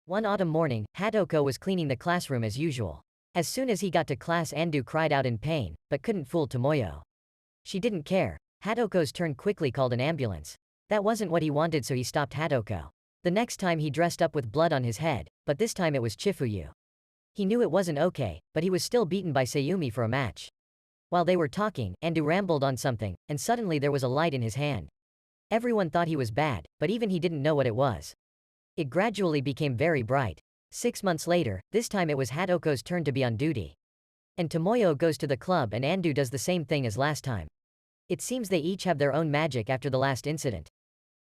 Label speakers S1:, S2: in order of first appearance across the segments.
S1: One autumn morning, Hadoko was cleaning the classroom as usual. As soon as he got to class, Andu cried out in pain, but couldn't fool Tomoyo. She didn't care. Hadoko's turn quickly called an ambulance. That wasn't what he wanted, so he stopped Hadoko. The next time he dressed up with blood on his head, but this time it was Chifuyu. He knew it wasn't okay, but he was still beaten by Sayumi for a match. While they were talking, Andu rambled on something, and suddenly there was a light in his hand. Everyone thought he was bad, but even he didn't know what it was. It gradually became very bright. 6 months later, this time it was Hadoko's turn to be on duty. And Tomoyo goes to the club and Andu does the same thing as last time. It seems they each have their own magic after the last incident.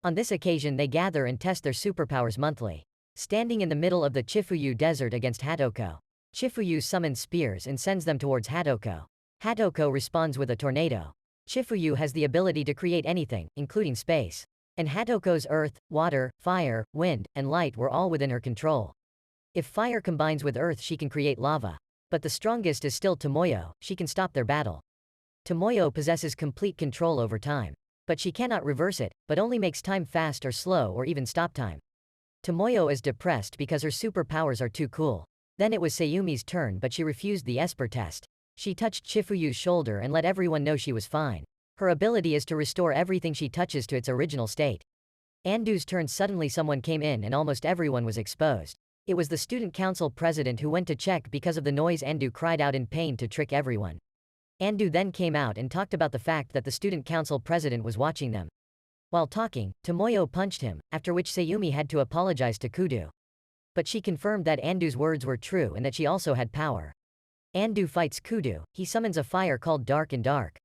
S1: On this occasion they gather and test their superpowers monthly. Standing in the middle of the Chifuyu desert against Hadoko. Chifuyu summons spears and sends them towards Hadoko. Hadoko responds with a tornado. Chifuyu has the ability to create anything, including space. And Hadoko's earth, water, fire, wind, and light were all within her control. If fire combines with earth, she can create lava. But the strongest is still Tomoyo. She can stop their battle. Tomoyo possesses complete control over time. But she cannot reverse it, but only makes time fast or slow or even stop time. Tomoyo is depressed because her superpowers are too cool. Then it was Sayumi's turn, but she refused the Esper test. She touched Chifuyu's shoulder and let everyone know she was fine. Her ability is to restore everything she touches to its original state. Andu's turn. Suddenly someone came in and almost everyone was exposed. It was the student council president who went to check because of the noise. Andu cried out in pain to trick everyone. Andu then came out and talked about the fact that the student council president was watching them. While talking, Tomoyo punched him, after which Sayumi had to apologize to Kudu. But she confirmed that Andu's words were true and that she also had power. Andu fights Kudu. He summons a fire called Dark and Dark.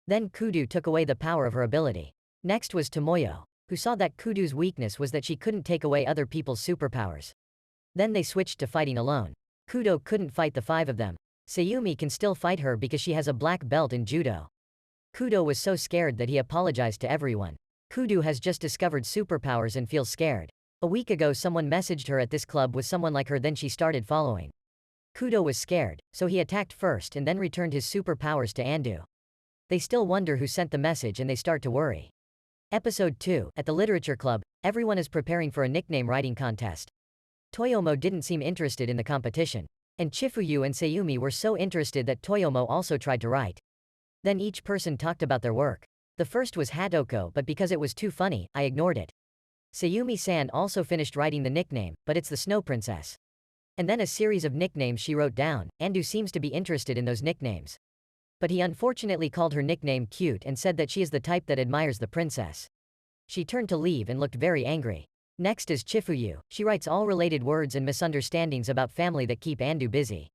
S1: Then Kudu took away the power of her ability. Next was Tomoyo, who saw that Kudu's weakness was that she couldn't take away other people's superpowers. Then they switched to fighting alone. Kudo couldn't fight the 5 of them. Sayumi can still fight her because she has a black belt in judo. Kudo was so scared that he apologized to everyone. Kudu has just discovered superpowers and feels scared. A week ago someone messaged her at this club with someone like her, then she started following. Kudo was scared, so he attacked first and then returned his superpowers to Andu. They still wonder who sent the message and they start to worry. Episode 2, at the literature club, everyone is preparing for a nickname writing contest. Toyomo didn't seem interested in the competition. And Chifuyu and Sayumi were so interested that Toyomo also tried to write. Then each person talked about their work. The first was Hadoko, but because it was too funny, I ignored it. Sayumi-san also finished writing the nickname, but it's the Snow Princess. And then a series of nicknames she wrote down. Andu seems to be interested in those nicknames. But he unfortunately called her nickname cute and said that she is the type that admires the princess. She turned to leave and looked very angry. Next is Chifuyu. She writes all related words and misunderstandings about family that keep Andu busy.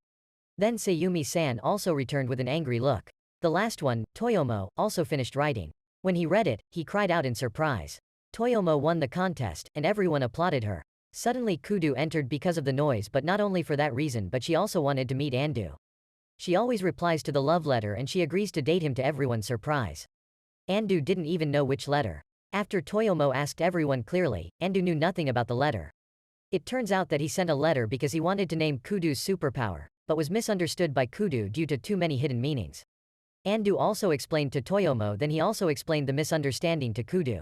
S1: Then Sayumi-san also returned with an angry look. The last one, Toyomo, also finished writing. When he read it, he cried out in surprise. Toyomo won the contest, and everyone applauded her. Suddenly Kudu entered because of the noise, but not only for that reason, but she also wanted to meet Andu. She always replies to the love letter and she agrees to date him, to everyone's surprise. Andu didn't even know which letter. After Toyomo asked everyone clearly, Andu knew nothing about the letter. It turns out that he sent a letter because he wanted to name Kudu's superpower, but was misunderstood by Kudu due to too many hidden meanings. Andu also explained to Toyomo, then he also explained the misunderstanding to Kudu.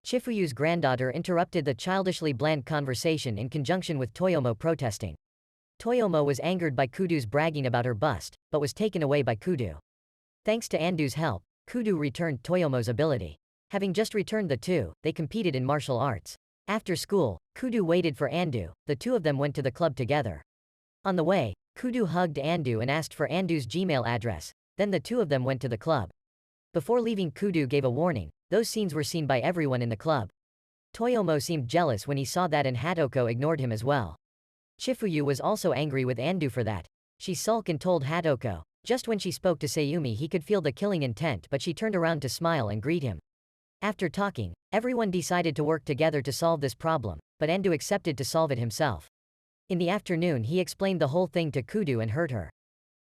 S1: Chifuyu's granddaughter interrupted the childishly bland conversation in conjunction with Toyomo protesting. Toyomo was angered by Kudu's bragging about her bust, but was taken away by Kudu. Thanks to Andu's help, Kudu returned Toyomo's ability. Having just returned the two, they competed in martial arts. After school, Kudu waited for Andu. The two of them went to the club together. On the way, Kudu hugged Andu and asked for Andu's Gmail address. Then the two of them went to the club. Before leaving, Kudu gave a warning. Those scenes were seen by everyone in the club. Toyomo seemed jealous when he saw that, and Hadoko ignored him as well. Chifuyu was also angry with Andu for that. She sulked and told Hadoko. Just when she spoke to Sayumi, he could feel the killing intent, but she turned around to smile and greet him. After talking, everyone decided to work together to solve this problem, but Andu accepted to solve it himself. In the afternoon, he explained the whole thing to Kudu and heard her.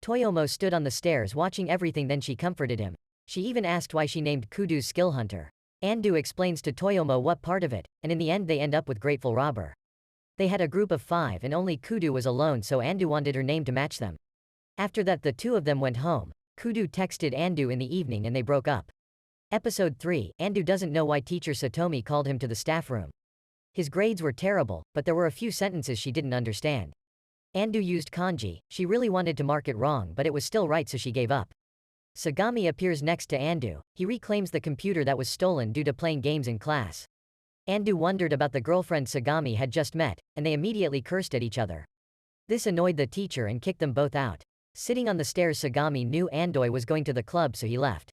S1: Toyomo stood on the stairs watching everything, then she comforted him. She even asked why she named Kudu's skill hunter. Andu explains to Toyomo what part of it, and in the end they end up with Grateful Robber. They had a group of 5 and only Kudu was alone, so Andu wanted her name to match them. After that, the two of them went home. Kudu texted Andu in the evening and they broke up. Episode 3, Andu doesn't know why teacher Satomi called him to the staff room. His grades were terrible, but there were a few sentences she didn't understand. Andu used kanji. She really wanted to mark it wrong, but it was still right, so she gave up. Sagami appears next to Andu. He reclaims the computer that was stolen due to playing games in class. Andu wondered about the girlfriend Sagami had just met, and they immediately cursed at each other. This annoyed the teacher and kicked them both out. Sitting on the stairs, Sagami knew Andoi was going to the club, so he left.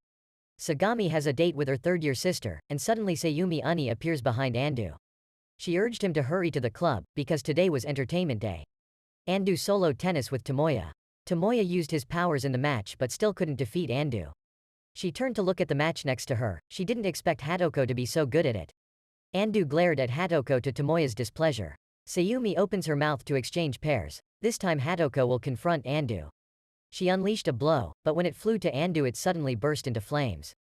S1: Sagami has a date with her third-year sister, and suddenly Sayumi Uni appears behind Andu. She urged him to hurry to the club, because today was entertainment day. Andu soloed tennis with Tomoya. Tomoya used his powers in the match but still couldn't defeat Andu. She turned to look at the match next to her. She didn't expect Hatoko to be so good at it. Andu glared at Hatoko to Tomoya's displeasure. Sayumi opens her mouth to exchange pairs. This time Hatoko will confront Andu. She unleashed a blow, but when it flew to Andu it suddenly burst into flames.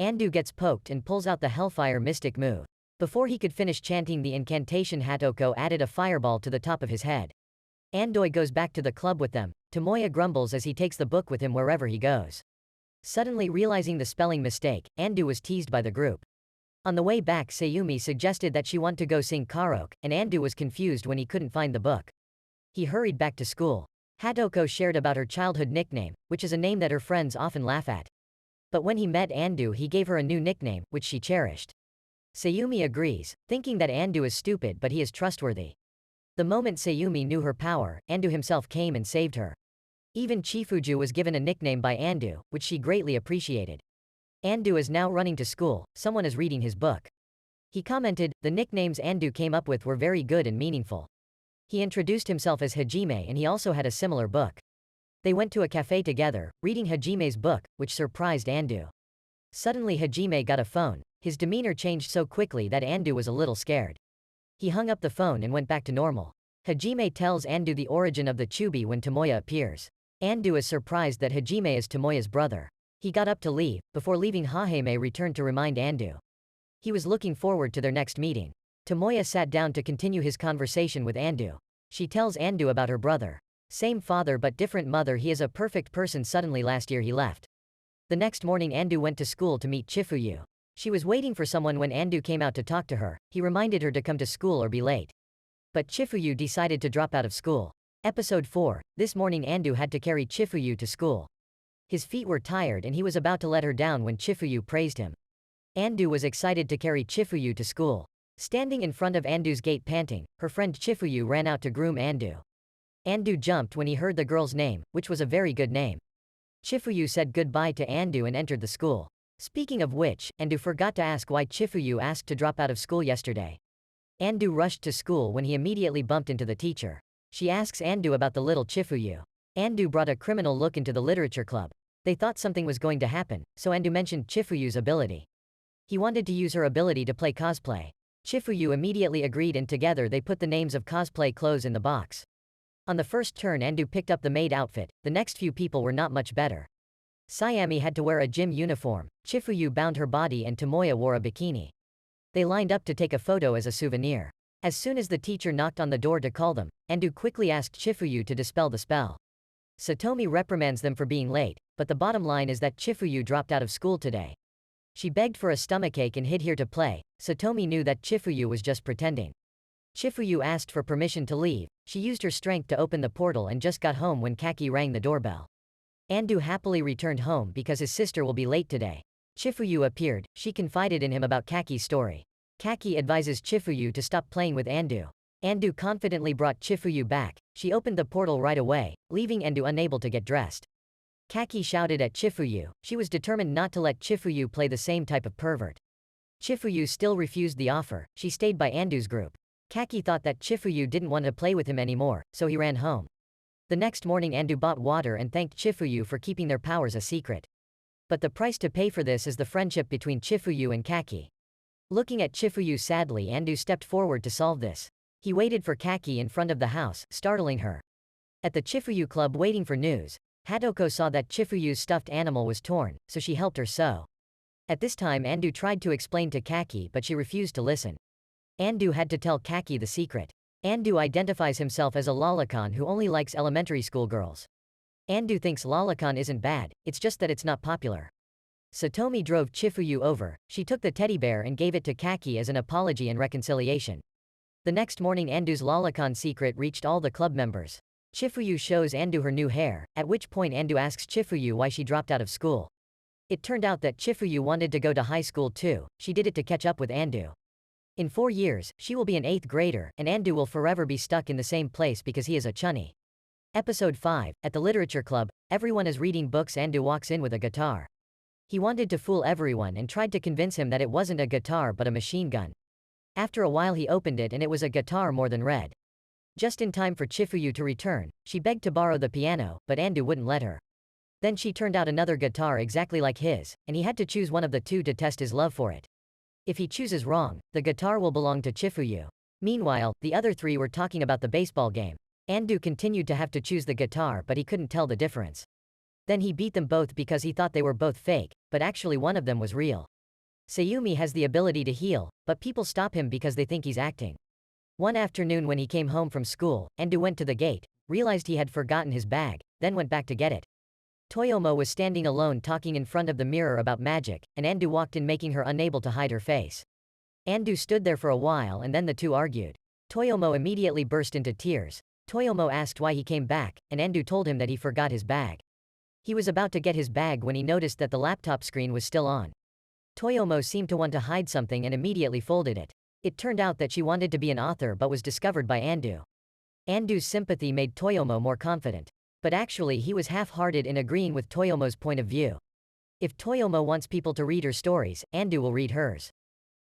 S1: Andu gets poked and pulls out the Hellfire Mystic move. Before he could finish chanting the incantation, Hatoko added a fireball to the top of his head. Andoi goes back to the club with them. Tomoya grumbles as he takes the book with him wherever he goes. Suddenly realizing the spelling mistake, Andu was teased by the group. On the way back, Sayumi suggested that she want to go sing karaoke, and Andu was confused when he couldn't find the book. He hurried back to school. Hatoko shared about her childhood nickname, which is a name that her friends often laugh at. But when he met Andu, he gave her a new nickname, which she cherished. Sayumi agrees, thinking that Andu is stupid but he is trustworthy. The moment Sayumi knew her power, Andu himself came and saved her. Even Chifuju was given a nickname by Andu, which she greatly appreciated. Andu is now running to school. Someone is reading his book. He commented, the nicknames Andu came up with were very good and meaningful. He introduced himself as Hajime and he also had a similar book. They went to a cafe together, reading Hajime's book, which surprised Andu. Suddenly Hajime got a phone. His demeanor changed so quickly that Andu was a little scared. He hung up the phone and went back to normal. Hajime tells Andu the origin of the Chubi when Tomoya appears. Andu is surprised that Hajime is Tomoya's brother. He got up to leave. Before leaving, Hajime returned to remind Andu. He was looking forward to their next meeting. Tomoya sat down to continue his conversation with Andu. She tells Andu about her brother. Same father but different mother, he is a perfect person. Suddenly last year he left. The next morning Andu went to school to meet Chifuyu. She was waiting for someone when Andu came out to talk to her. He reminded her to come to school or be late. But Chifuyu decided to drop out of school. Episode 4. This morning Andu had to carry Chifuyu to school. His feet were tired and he was about to let her down when Chifuyu praised him. Andu was excited to carry Chifuyu to school. Standing in front of Andu's gate panting, her friend Chifuyu ran out to groom Andu. Andu jumped when he heard the girl's name, which was a very good name. Chifuyu said goodbye to Andu and entered the school. Speaking of which, Andu forgot to ask why Chifuyu asked to drop out of school yesterday. Andu rushed to school when he immediately bumped into the teacher. She asks Andu about the little Chifuyu. Andu brought a criminal look into the literature club. They thought something was going to happen, so Andu mentioned Chifuyu's ability. He wanted to use her ability to play cosplay. Chifuyu immediately agreed and together they put the names of cosplay clothes in the box. On the first turn Andu picked up the maid outfit. The next few people were not much better. Sayami had to wear a gym uniform, Chifuyu bound her body and Tomoya wore a bikini. They lined up to take a photo as a souvenir. As soon as the teacher knocked on the door to call them, Andu quickly asked Chifuyu to dispel the spell. Satomi reprimands them for being late, but the bottom line is that Chifuyu dropped out of school today. She begged for a stomachache and hid here to play. Satomi knew that Chifuyu was just pretending. Chifuyu asked for permission to leave. She used her strength to open the portal and just got home when Kaki rang the doorbell. Andu happily returned home because his sister will be late today. Chifuyu appeared. She confided in him about Kaki's story. Kaki advises Chifuyu to stop playing with Andu. Andu confidently brought Chifuyu back. She opened the portal right away, leaving Andu unable to get dressed. Kaki shouted at Chifuyu. She was determined not to let Chifuyu play the same type of pervert. Chifuyu still refused the offer. She stayed by Andu's group. Kaki thought that Chifuyu didn't want to play with him anymore, so he ran home. The next morning Andu bought water and thanked Chifuyu for keeping their powers a secret. But the price to pay for this is the friendship between Chifuyu and Kaki. Looking at Chifuyu sadly, Andu stepped forward to solve this. He waited for Kaki in front of the house, startling her. At the Chifuyu club waiting for news, Hatoko saw that Chifuyu's stuffed animal was torn, so she helped her sew. At this time Andu tried to explain to Kaki but she refused to listen. Andu had to tell Kaki the secret. Andu identifies himself as a lolicon who only likes elementary school girls. Andu thinks lolicon isn't bad, it's just that it's not popular. Satomi drove Chifuyu over. She took the teddy bear and gave it to Kaki as an apology and reconciliation. The next morning Andu's lolicon secret reached all the club members. Chifuyu shows Andu her new hair, at which point Andu asks Chifuyu why she dropped out of school. It turned out that Chifuyu wanted to go to high school too, she did it to catch up with Andu. In 4 years, she will be an 8th grader, and Andu will forever be stuck in the same place because he is a chunny. Episode 5, at the literature club, everyone is reading books. Andu walks in with a guitar. He wanted to fool everyone and tried to convince him that it wasn't a guitar but a machine gun. After a while he opened it and it was a guitar more than red. Just in time for Chifuyu to return, she begged to borrow the piano, but Andu wouldn't let her. Then she turned out another guitar exactly like his, and he had to choose one of the two to test his love for it. If he chooses wrong, the guitar will belong to Chifuyu. Meanwhile, the other 3 were talking about the baseball game. Andu continued to have to choose the guitar but he couldn't tell the difference. Then he beat them both because he thought they were both fake, but actually one of them was real. Sayumi has the ability to heal, but people stop him because they think he's acting. One afternoon when he came home from school, Andu went to the gate, realized he had forgotten his bag, then went back to get it. Toyomo was standing alone talking in front of the mirror about magic, and Andu walked in making her unable to hide her face. Andu stood there for a while and then the two argued. Toyomo immediately burst into tears. Toyomo asked why he came back, and Andu told him that he forgot his bag. He was about to get his bag when he noticed that the laptop screen was still on. Toyomo seemed to want to hide something and immediately folded it. It turned out that she wanted to be an author but was discovered by Andu. Andu's sympathy made Toyomo more confident. But actually he was half-hearted in agreeing with Toyomo's point of view. If Toyomo wants people to read her stories, Andu will read hers.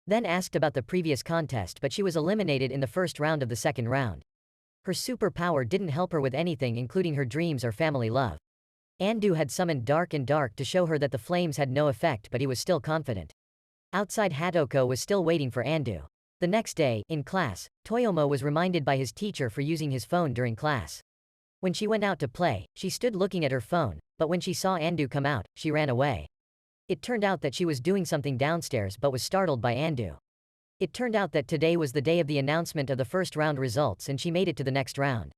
S1: Then asked about the previous contest but she was eliminated in the first round of the second round. Her superpower didn't help her with anything including her dreams or family love. Andu had summoned Dark to show her that the flames had no effect but he was still confident. Outside Hadoko was still waiting for Andu. The next day, in class, Toyomo was reminded by his teacher for using his phone during class. When she went out to play, she stood looking at her phone, but when she saw Andu come out, she ran away. It turned out that she was doing something downstairs but was startled by Andu. It turned out that today was the day of the announcement of the first round results and she made it to the next round.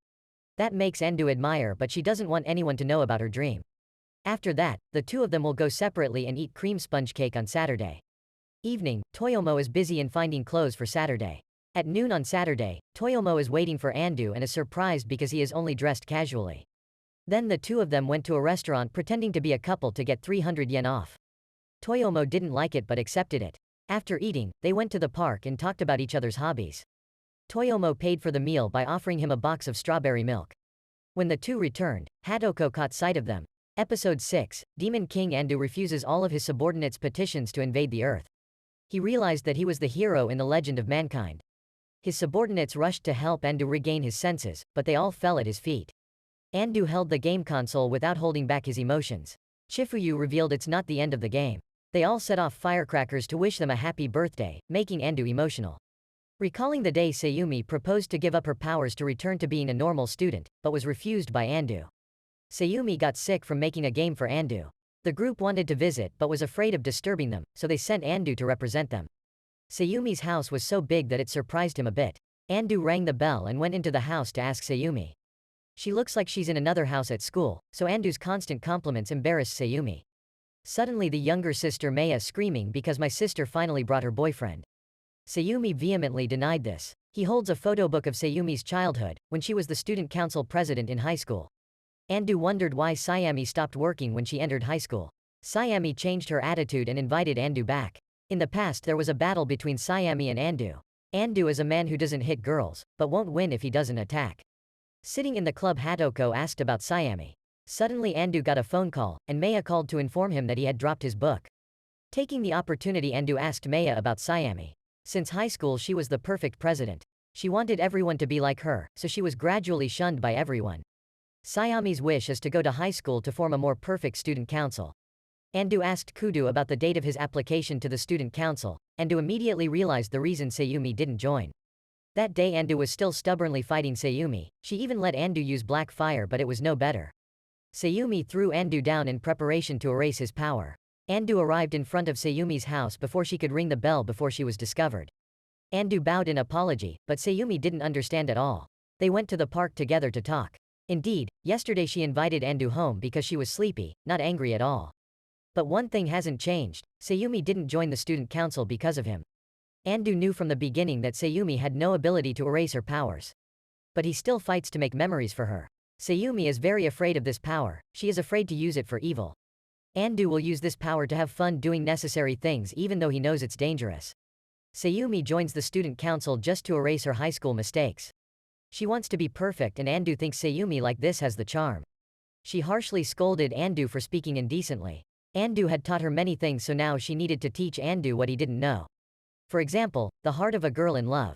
S1: That makes Andu admire but she doesn't want anyone to know about her dream. After that, the two of them will go separately and eat cream sponge cake on Saturday. Evening, Toyomo is busy in finding clothes for Saturday. At noon on Saturday, Toyomo is waiting for Andu and is surprised because he is only dressed casually. Then the two of them went to a restaurant pretending to be a couple to get 300 yen off. Toyomo didn't like it but accepted it. After eating, they went to the park and talked about each other's hobbies. Toyomo paid for the meal by offering him a box of strawberry milk. When the two returned, Hadoko caught sight of them. Episode 6, Demon King Andu refuses all of his subordinates' petitions to invade the Earth. He realized that he was the hero in the legend of mankind. His subordinates rushed to help Andu regain his senses, but they all fell at his feet. Andu held the game console without holding back his emotions. Chifuyu revealed it's not the end of the game. They all set off firecrackers to wish them a happy birthday, making Andu emotional. Recalling the day Sayumi proposed to give up her powers to return to being a normal student, but was refused by Andu. Sayumi got sick from making a game for Andu. The group wanted to visit but was afraid of disturbing them, so they sent Andu to represent them. Sayumi's house was so big that it surprised him a bit. Andu rang the bell and went into the house to ask Sayumi. She looks like she's in another house at school, so Andu's constant compliments embarrassed Sayumi. Suddenly the younger sister Maya screaming because my sister finally brought her boyfriend. Sayumi vehemently denied this. He holds a photo book of Sayumi's childhood, when she was the student council president in high school. Andu wondered why Sayami stopped working when she entered high school. Sayami changed her attitude and invited Andu back. In the past there was a battle between Sayami and Andu. Andu is a man who doesn't hit girls, but won't win if he doesn't attack. Sitting in the club, Hadoko asked about Sayami. Suddenly Andu got a phone call, and Maya called to inform him that he had dropped his book. Taking the opportunity, Andu asked Maya about Sayami. Since high school she was the perfect president. She wanted everyone to be like her, so she was gradually shunned by everyone. Sayami's wish is to go to high school to form a more perfect student council. Andu asked Kudo about the date of his application to the student council. Andu immediately realized the reason Sayumi didn't join. That day Andu was still stubbornly fighting Sayumi. She even let Andu use black fire but it was no better. Sayumi threw Andu down in preparation to erase his power. Andu arrived in front of Sayumi's house before she could ring the bell before she was discovered. Andu bowed in apology, but Sayumi didn't understand at all. They went to the park together to talk. Indeed, yesterday she invited Andu home because she was sleepy, not angry at all. But one thing hasn't changed, Sayumi didn't join the student council because of him. Andu knew from the beginning that Sayumi had no ability to erase her powers. But he still fights to make memories for her. Sayumi is very afraid of this power, she is afraid to use it for evil. Andu will use this power to have fun doing necessary things even though he knows it's dangerous. Sayumi joins the student council just to erase her high school mistakes. She wants to be perfect and Andu thinks Sayumi like this has the charm. She harshly scolded Andu for speaking indecently. Andu had taught her many things so now she needed to teach Andu what he didn't know. For example, the heart of a girl in love.